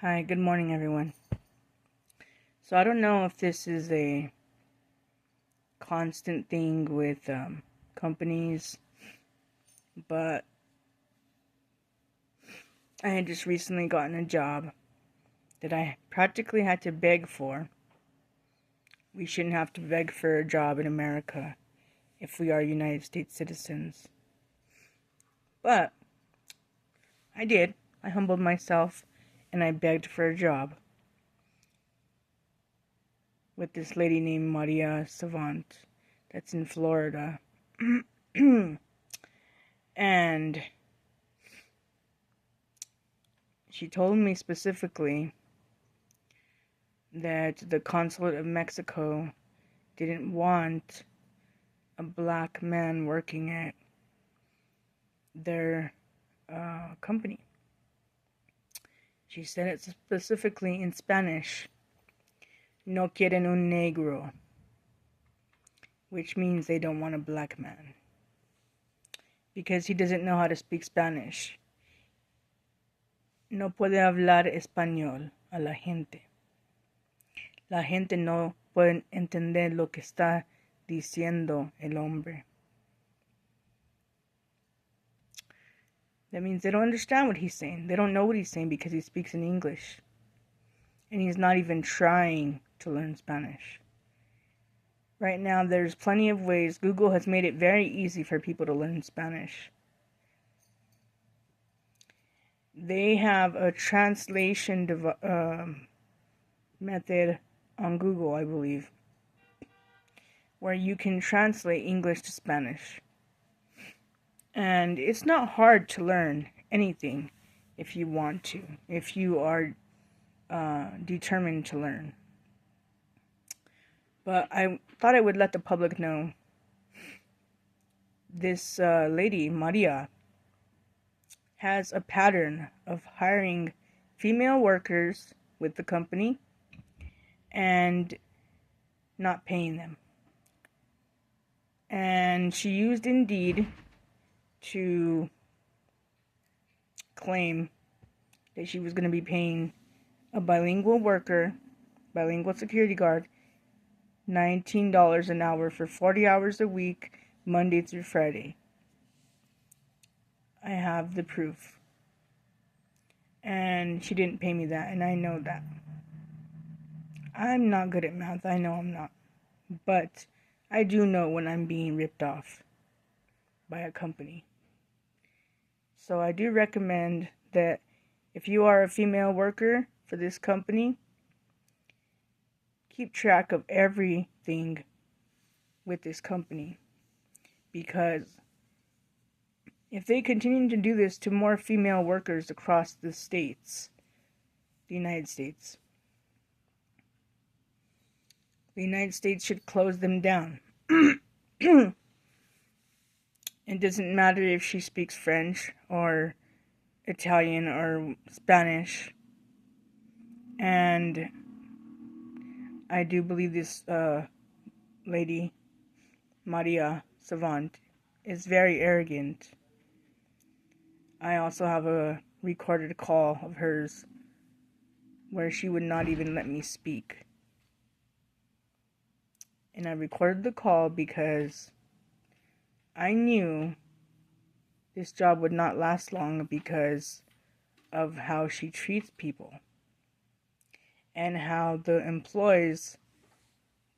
Hi, good morning, everyone. So I don't know if this is a constant thing with companies, but I had just recently gotten a job that I practically had to beg for. We shouldn't have to beg for a job in America if we are United States citizens. But I did. I humbled myself and I begged for a job with this lady named Maria Sauvant that's in Florida. And she told me specifically that the consulate of Mexico didn't want a black man working at their company. She said it specifically in Spanish, no quieren un negro, which means they don't want a black man because he doesn't know how to speak Spanish. No puede hablar español a la gente. La gente no puede entender lo que está diciendo el hombre. That means they don't understand what he's saying. They don't know what he's saying because he speaks in English. And he's not even trying to learn Spanish. Right now, there's plenty of ways. Google has made it very easy for people to learn Spanish. They have a translation method on Google, I believe, where you can translate English to Spanish. And it's not hard to learn anything if you want to, if you are determined to learn. But I thought I would let the public know this lady, Maria, has a pattern of hiring female workers with the company and not paying them. And she used Indeed to claim that she was going to be paying a bilingual worker, bilingual security guard, $19 an hour for 40 hours a week, Monday through Friday. I have the proof. And she didn't pay me that, and I know that. I'm not good at math, I know I'm not. But I do know when I'm being ripped off by a company. So I do recommend that if you are a female worker for this company, keep track of everything with this company. Because if they continue to do this to more female workers across the states, the United States should close them down. It doesn't matter if she speaks French or Italian or Spanish. And I do believe this lady, Maria Sauvant, is very arrogant. I also have a recorded call of hers where she would not even let me speak. And I recorded the call because I knew this job would not last long because of how she treats people and how the employees,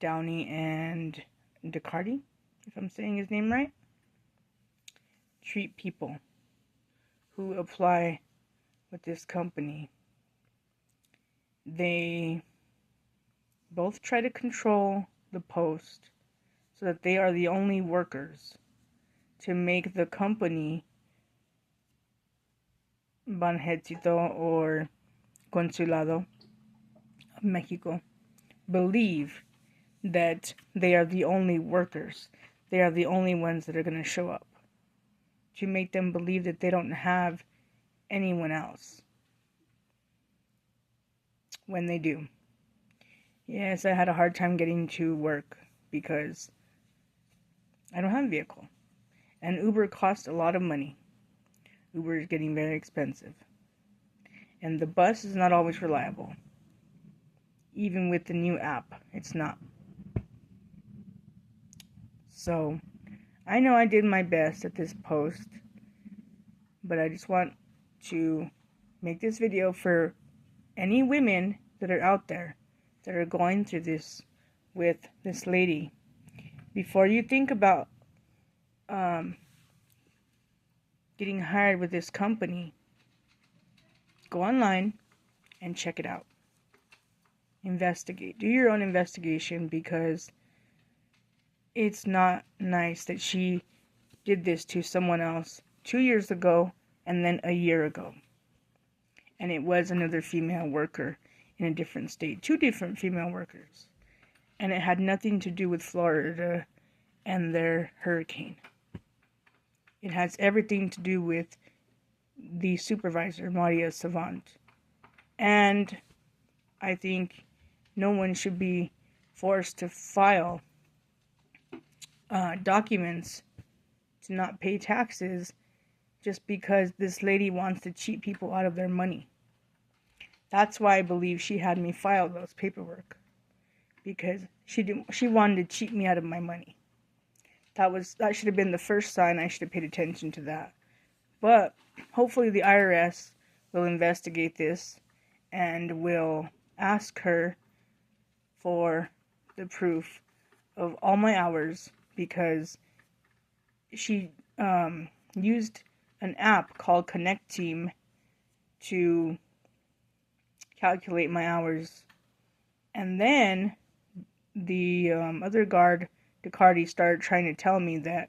Downey and Descartes, if I'm saying his name right, treat people who apply with this company. They both try to control the post so that they are the only workers to make the company Banjécito or Consulado of Mexico believe that they are the only workers. They are the only ones that are going to show up. To make them believe that they don't have anyone else. When they do. Yes, I had a hard time getting to work because I don't have a vehicle. And Uber costs a lot of money. Uber is getting very expensive. And the bus is not always reliable. Even with the new app, it's not. So, I know I did my best at this post, but I just want to make this video for any women that are out there that are going through this with this lady. Before you think about getting hired with this company, go online and check it out. Investigate. Do your own investigation, because it's not nice that she did this to someone else 2 years ago and then a year ago. And it was another female worker in a different state. 2 different female workers. And it had nothing to do with Florida and their hurricane. It has everything to do with the supervisor, Maria Sauvant. And I think no one should be forced to file documents to not pay taxes just because this lady wants to cheat people out of their money. That's why I believe she had me file those paperwork, because she wanted to cheat me out of my money. That should have been the first sign. I should have paid attention to that. But hopefully the IRS will investigate this and will ask her for the proof of all my hours, because she used an app called Connect Team to calculate my hours. And then the other guard, Ducardi, started trying to tell me that,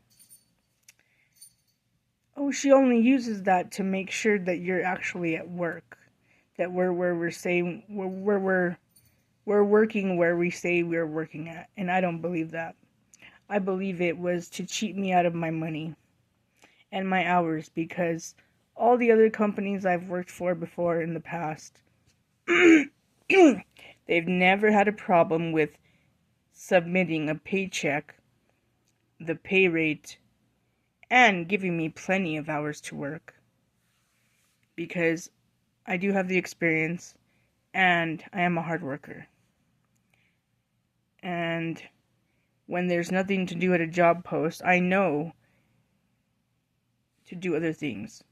oh, she only uses that to make sure that you're actually at work, that we're working where we say we're working at. And I don't believe that. I believe it was to cheat me out of my money and my hours, because all the other companies I've worked for before in the past, they've never had a problem with submitting a paycheck, the pay rate, and giving me plenty of hours to work, because I do have the experience and I am a hard worker. And when there's nothing to do at a job post, I know to do other things.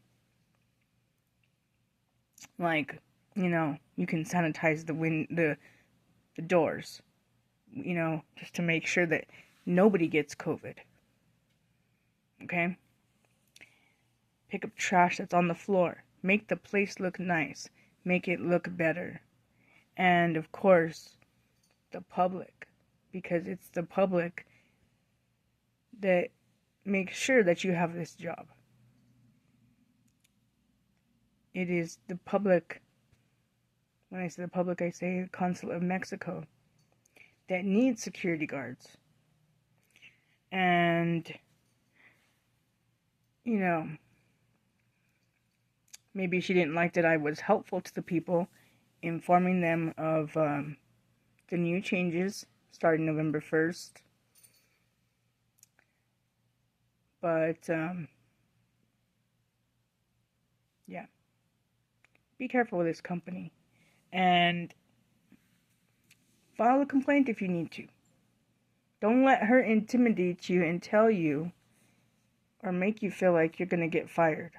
Like, you can sanitize the doors, just to make sure that nobody gets COVID. Okay? Pick up trash that's on the floor. Make the place look nice. Make it look better. And of course, the public, because it's the public that makes sure that you have this job. It is the public, when I say the public, I say the Consulate of Mexico, that needs security guards. And, maybe she didn't like that I was helpful to the people, informing them of the new changes starting November 1st. But, yeah. Be careful with this company. And file a complaint if you need to. Don't let her intimidate you and tell you or make you feel like you're going to get fired.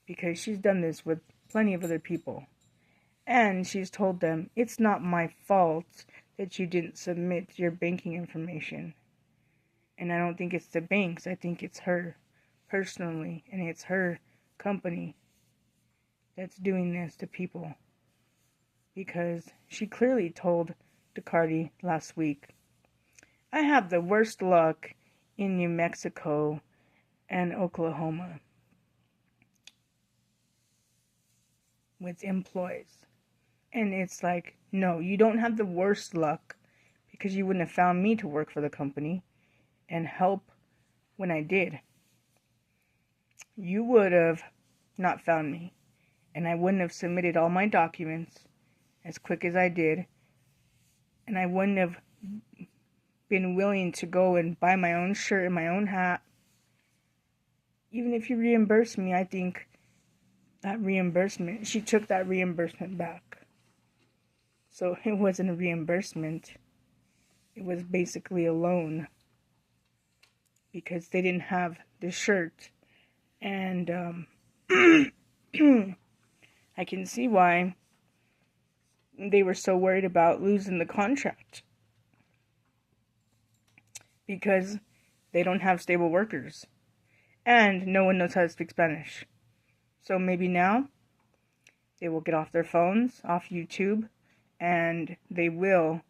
Because she's done this with plenty of other people. And she's told them, it's not my fault that you didn't submit your banking information. And I don't think it's the banks. I think it's her personally. And it's her company that's doing this to people. Because she clearly told Ducardi last week, I have the worst luck in New Mexico and Oklahoma with employees. And it's like, no, you don't have the worst luck, because you wouldn't have found me to work for the company and help when I did. You would have not found me, and I wouldn't have submitted all my documents as quick as I did, and I wouldn't have been willing to go and buy my own shirt and my own hat. Even if you reimburse me, I think that reimbursement. She took that reimbursement back. So it wasn't a reimbursement. It was basically a loan. Because they didn't have the shirt. And I can see why they were so worried about losing the contract. Because they don't have stable workers. And no one knows how to speak Spanish. So maybe now they will get off their phones, off YouTube, and they will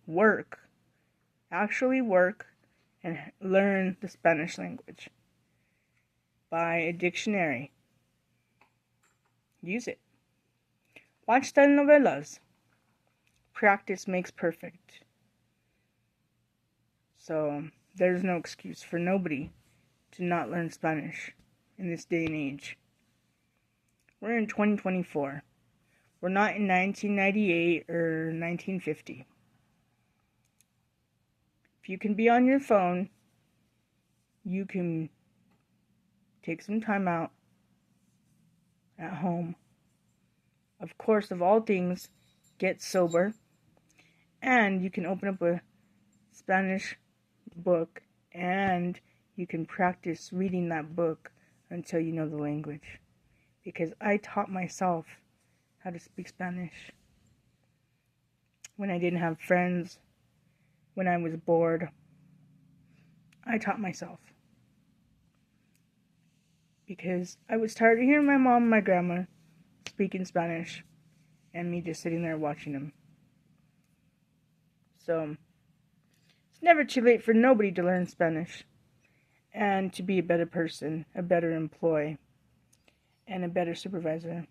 actually work, and learn the Spanish language. Buy a dictionary. Use it. Watch telenovelas. Practice makes perfect. So there's no excuse for nobody to not learn Spanish in this day and age. We're in 2024. We're not in 1998 or 1950. If you can be on your phone, you can take some time out at home. Of course, of all things, get sober. And you can open up a Spanish book and you can practice reading that book until you know the language. Because I taught myself how to speak Spanish when I didn't have friends, when I was bored. I taught myself. Because I was tired of hearing my mom and my grandma speaking Spanish and me just sitting there watching them. So, it's never too late for nobody to learn Spanish and to be a better person, a better employee, and a better supervisor.